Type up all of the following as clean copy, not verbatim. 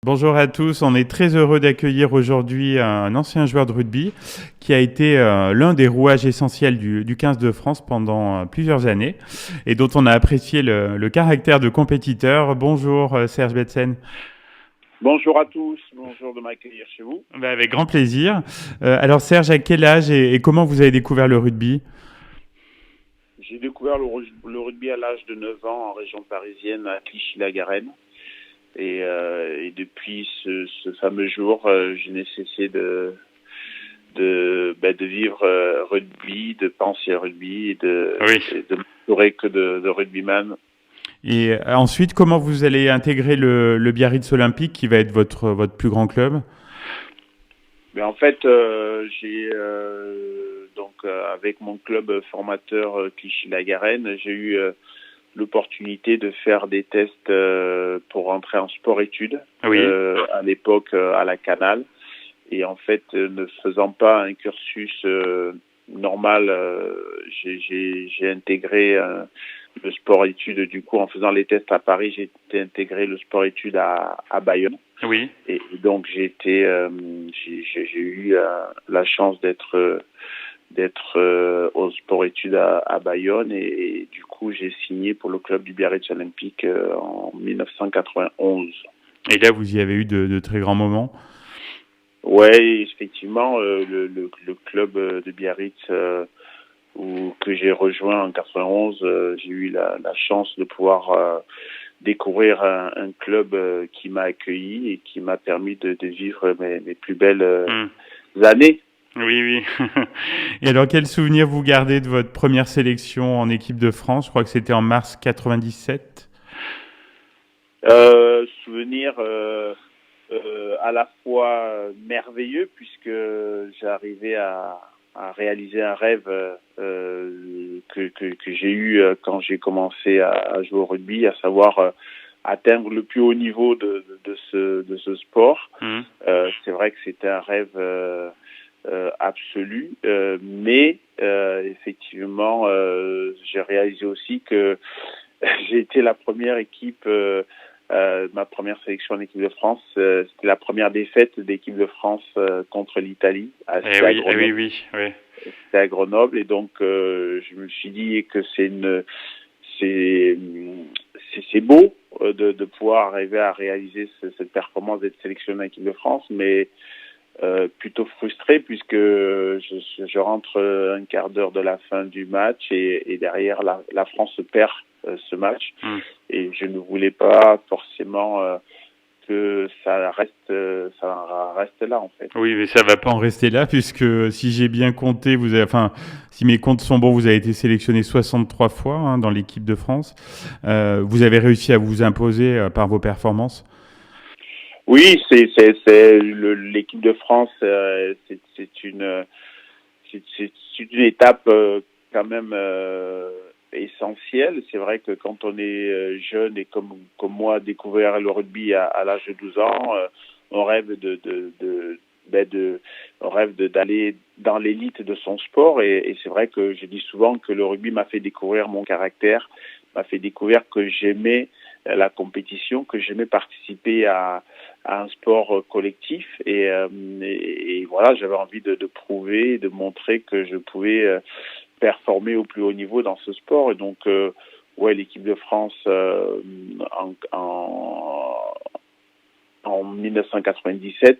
Bonjour à tous, on est très heureux d'accueillir aujourd'hui un ancien joueur de rugby qui a été l'un des rouages essentiels du 15 de France pendant plusieurs années et dont on a apprécié le caractère de compétiteur. Bonjour Serge Betsen. Bonjour à tous, bonjour de m'accueillir chez vous. Avec grand plaisir. Alors Serge, à quel âge et comment vous avez découvert le rugby? J'ai découvert le rugby à l'âge de 9 ans en région parisienne à Clichy-la-Garenne. Et depuis ce fameux jour, je n'ai cessé de vivre rugby, de penser rugby Oui. et de m'entourer que de rugbyman. Et ensuite, comment vous allez intégrer le Biarritz Olympique qui va être votre plus grand club? Mais en fait, j'ai avec mon club formateur Clichy-la-Garenne, j'ai eu l'opportunité de faire des tests pour rentrer en sport-études Oui. à l'époque à la Canal. Et en fait, ne faisant pas un cursus normal, j'ai intégré le sport-études. Du coup, en faisant les tests à Paris, j'ai intégré le sport-études à Bayonne. Oui. Et donc, j'ai eu la chance d'être au sport-études à Bayonne et du coup j'ai signé pour le club du Biarritz Olympique en 1991. Et là, vous y avez eu de très grands moments. Ouais, effectivement, le club de Biarritz que j'ai rejoint en 91, j'ai eu la chance de pouvoir découvrir un club qui m'a accueilli et qui m'a permis de vivre mes plus belles années. Oui, oui. Et alors, quel souvenir vous gardez de votre première sélection en équipe de France? Je crois que c'était en mars 97. Souvenir à la fois merveilleux puisque j'arrivais à réaliser un rêve que j'ai eu quand j'ai commencé à jouer au rugby, à savoir atteindre le plus haut niveau de ce sport. C'est vrai que c'était un rêve absolu, mais effectivement, j'ai réalisé aussi que j'ai été la première équipe, ma première sélection en équipe de France, c'était la première défaite d'équipe de France contre l'Italie. C'était à Grenoble. Oui. C'était à Grenoble et donc je me suis dit que c'est beau de pouvoir arriver à réaliser cette performance d'être sélectionné en équipe de France, mais plutôt frustré puisque je rentre un quart d'heure de la fin du match et derrière la France perd ce match et je ne voulais pas forcément que ça reste là en fait. Oui, mais ça va pas en rester là puisque si j'ai bien compté, si mes comptes sont bons, vous avez été sélectionné 63 fois dans l'équipe de France. Vous avez réussi à vous imposer par vos performances. Oui, l'équipe de France, c'est une étape quand même essentielle. C'est vrai que quand on est jeune et comme moi découvrir le rugby à l'âge de 12 ans, on rêve on rêve d'aller dans l'élite de son sport et c'est vrai que je dis souvent que le rugby m'a fait découvrir mon caractère, m'a fait découvrir que j'aimais la compétition, que j'aimais participer à un sport collectif et voilà, j'avais envie de prouver, de montrer que je pouvais performer au plus haut niveau dans ce sport et donc ouais, l'équipe de France en 1997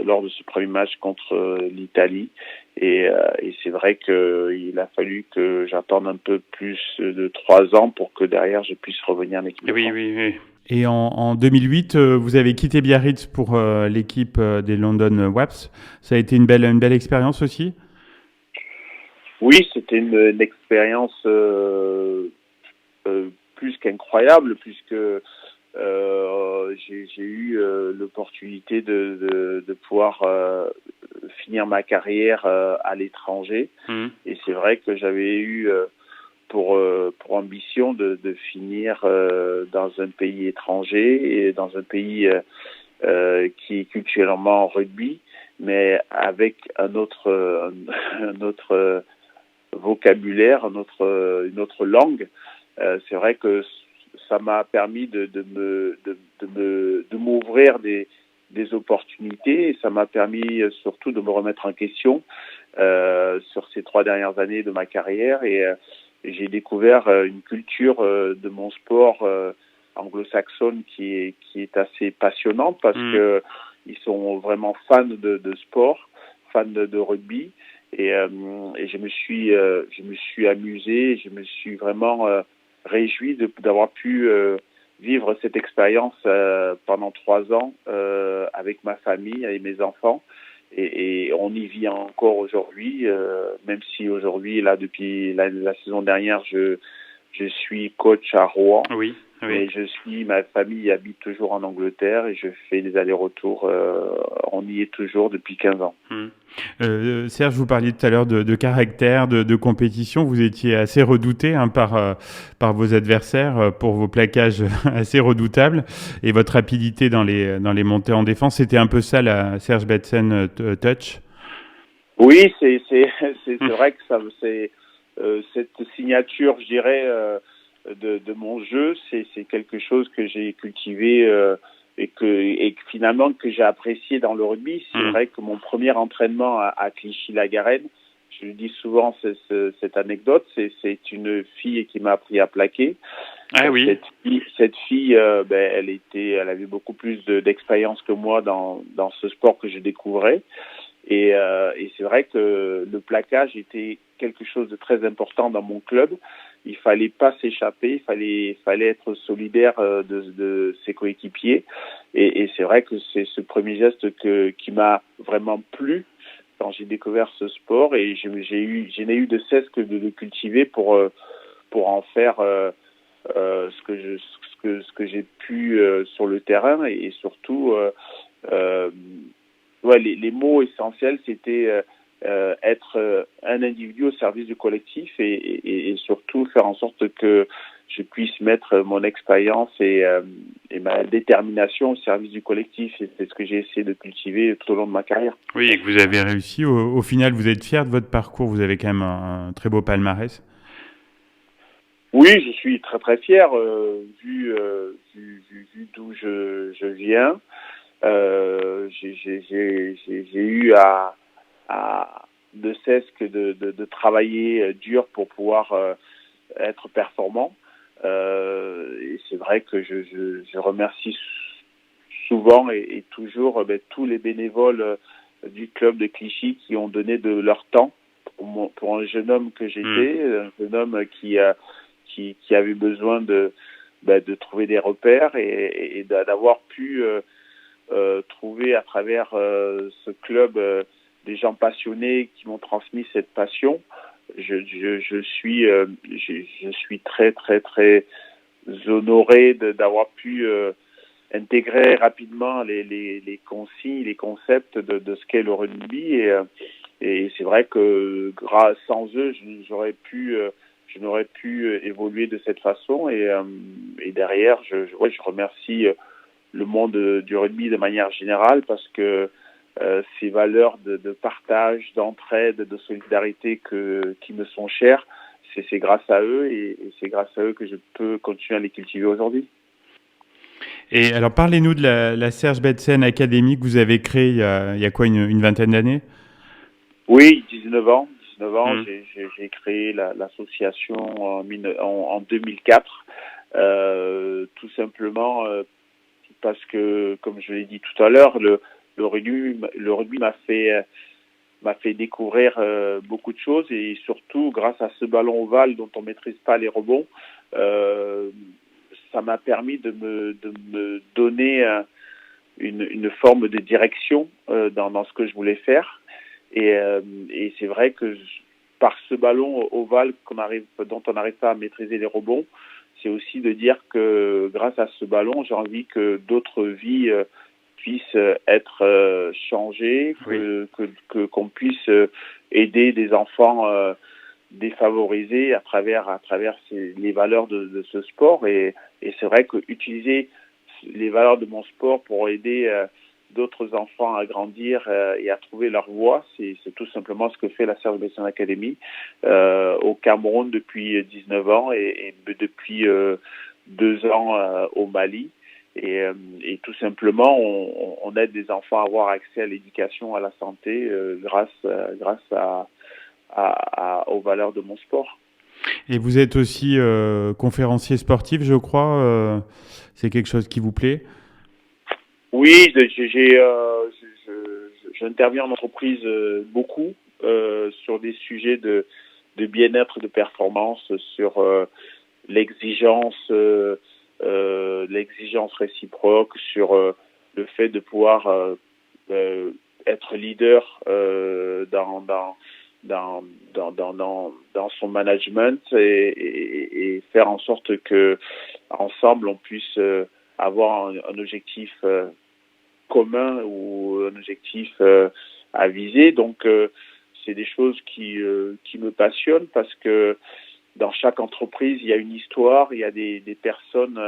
lors de ce premier match contre l'Italie et c'est vrai qu'il a fallu que j'attende un peu plus de 3 ans pour que derrière je puisse revenir en équipe de France. Oui. Et en 2008, vous avez quitté Biarritz pour l'équipe des London Wasps. Ça a été une belle expérience aussi. Oui, c'était une expérience plus qu'incroyable puisque j'ai eu l'opportunité de pouvoir finir ma carrière à l'étranger et c'est vrai que j'avais eu pour ambition de finir dans un pays étranger et dans un pays qui est culturellement rugby mais avec un autre vocabulaire, une autre langue. C'est vrai que ça m'a permis de m'ouvrir des opportunités, et ça m'a permis surtout de me remettre en question sur ces 3 dernières années de ma carrière, et j'ai découvert une culture de mon sport anglo-saxonne qui est assez passionnante, parce que ils sont vraiment fans de sport, fans de rugby, et je me suis amusé, je me suis vraiment réjoui d'avoir pu vivre cette expérience pendant 3 ans avec ma famille, avec mes enfants, et on y vit encore aujourd'hui, même si aujourd'hui, là, depuis la saison dernière, je suis coach à Rouen. Oui, oui. Mais ma famille habite toujours en Angleterre, et je fais des allers-retours. On y est toujours depuis 15 ans. Serge, vous parliez tout à l'heure de caractère, de compétition. Vous étiez assez redouté par vos adversaires pour vos plaquages assez redoutables et votre rapidité dans les montées en défense. C'était un peu ça la Serge Betsen touch. Oui, c'est vrai que c'est cette signature, je dirais, de mon jeu, c'est quelque chose que j'ai cultivé et que finalement que j'ai apprécié dans le rugby. C'est vrai que mon premier entraînement à Clichy-la-Garenne, je le dis souvent cette anecdote, c'est une fille qui m'a appris à plaquer. Ah oui. Cette fille, elle avait beaucoup plus d'expérience que moi dans ce sport que je découvrais. Et c'est vrai que le plaquage était quelque chose de très important dans mon club. Il fallait pas s'échapper, il fallait être solidaire de ses coéquipiers. Et c'est vrai que c'est ce premier geste qui m'a vraiment plu quand j'ai découvert ce sport, et je n'ai eu de cesse que de le cultiver pour en faire ce que j'ai pu sur le terrain, et surtout les mots essentiels, c'était être un individu au service du collectif, et surtout faire en sorte que je puisse mettre mon expérience et ma détermination au service du collectif. Et c'est ce que j'ai essayé de cultiver tout au long de ma carrière. Oui, et que vous avez réussi. Au final, vous êtes fier de votre parcours. Vous avez quand même un très beau palmarès. Oui, je suis très très fier vu d'où je viens. J'ai eu à de cesse que de travailler dur pour pouvoir être performant. Et c'est vrai que je remercie souvent et toujours tous les bénévoles du club de Clichy qui ont donné de leur temps pour un jeune homme que j'étais, un jeune homme qui avait besoin de trouver des repères, et d'avoir pu trouver à travers ce club des gens passionnés qui m'ont transmis cette passion. Je suis très très très honoré d'avoir pu intégrer rapidement les consignes, les concepts de ce qu'est le rugby, et c'est vrai que sans eux, je n'aurais pu évoluer de cette façon, et derrière, je remercie le monde du rugby de manière générale, parce que ces valeurs de partage, d'entraide, de solidarité qui me sont chères, c'est grâce à eux, et c'est grâce à eux que je peux continuer à les cultiver aujourd'hui. Et alors, parlez-nous de la Serge Betsen Academy que vous avez créée il y a quoi, une vingtaine d'années? Oui, 19 ans. J'ai créé l'association en 2004, tout simplement parce que, comme je l'ai dit tout à l'heure, le rugby m'a fait découvrir beaucoup de choses, et surtout grâce à ce ballon ovale dont on maîtrise pas les rebonds, ça m'a permis de me donner une forme de direction dans ce que je voulais faire, et c'est vrai que par ce ballon ovale dont on n'arrive pas à maîtriser les rebonds, c'est aussi de dire que grâce à ce ballon, j'ai envie que d'autres vies puissent être changées, qu'on puisse aider des enfants défavorisés à travers les valeurs de ce sport, et c'est vrai que utiliser les valeurs de mon sport pour aider d'autres enfants à grandir et à trouver leur voie, c'est tout simplement ce que fait la Serge Betsen Academy au Cameroun depuis 19 ans, et depuis 2 ans au Mali. Et tout simplement, on aide des enfants à avoir accès à l'éducation, à la santé, grâce aux valeurs de mon sport. Et vous êtes aussi conférencier sportif, je crois. C'est quelque chose qui vous plaît? Oui, j'interviens en entreprise beaucoup sur des sujets de bien-être, de performance, sur l'exigence, l'exigence réciproque, sur le fait de pouvoir être leader dans son management et faire en sorte que ensemble on puisse avoir un objectif commun ou un objectif à viser. Donc c'est des choses qui me passionnent parce que dans chaque entreprise il y a une histoire, il y a des personnes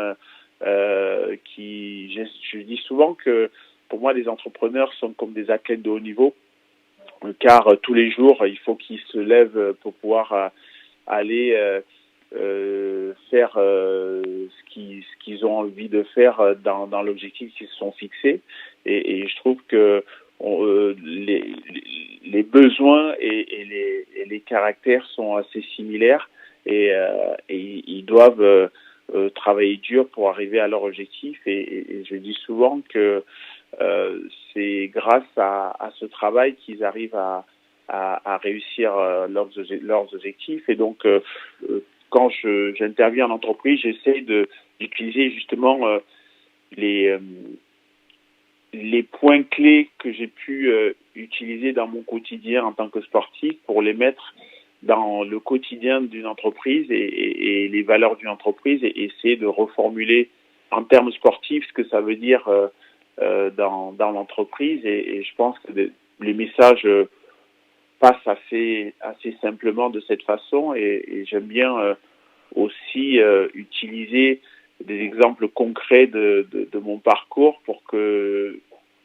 je dis souvent que pour moi les entrepreneurs sont comme des athlètes de haut niveau, car tous les jours il faut qu'ils se lèvent pour pouvoir aller faire ce qu'ils ont envie de faire dans l'objectif qu'ils se sont fixés. Et je trouve que les besoins et les caractères sont assez similaires et ils doivent travailler dur pour arriver à leur objectif. Et je dis souvent que c'est grâce à ce travail qu'ils arrivent à réussir leurs objectifs. Et donc, quand j'interviens en entreprise, j'essaie d'utiliser justement les points clés que j'ai pu utiliser dans mon quotidien en tant que sportif pour les mettre dans le quotidien d'une entreprise et les valeurs d'une entreprise et essayer de reformuler en termes sportifs ce que ça veut dire dans l'entreprise. Et je pense que les messages passe assez simplement de cette façon et j'aime bien aussi utiliser des exemples concrets de mon parcours pour que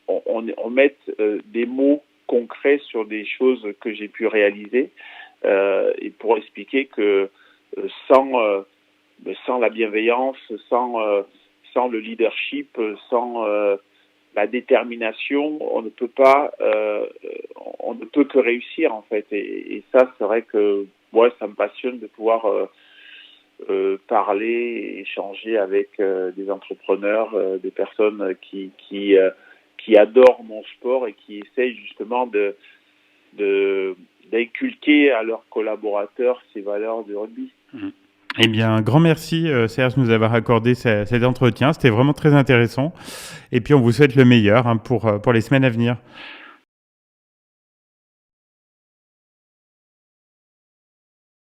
on mette des mots concrets sur des choses que j'ai pu réaliser et pour expliquer que sans la bienveillance, sans le leadership, sans la détermination, on ne peut que réussir en fait. Et ça, c'est vrai que moi, ça me passionne de pouvoir parler, et échanger avec des entrepreneurs, des personnes qui adorent mon sport et qui essayent justement d'inculquer à leurs collaborateurs ces valeurs du rugby. Eh bien, un grand merci Serge de nous avoir accordé cet entretien. C'était vraiment très intéressant. Et puis, on vous souhaite le meilleur pour les semaines à venir.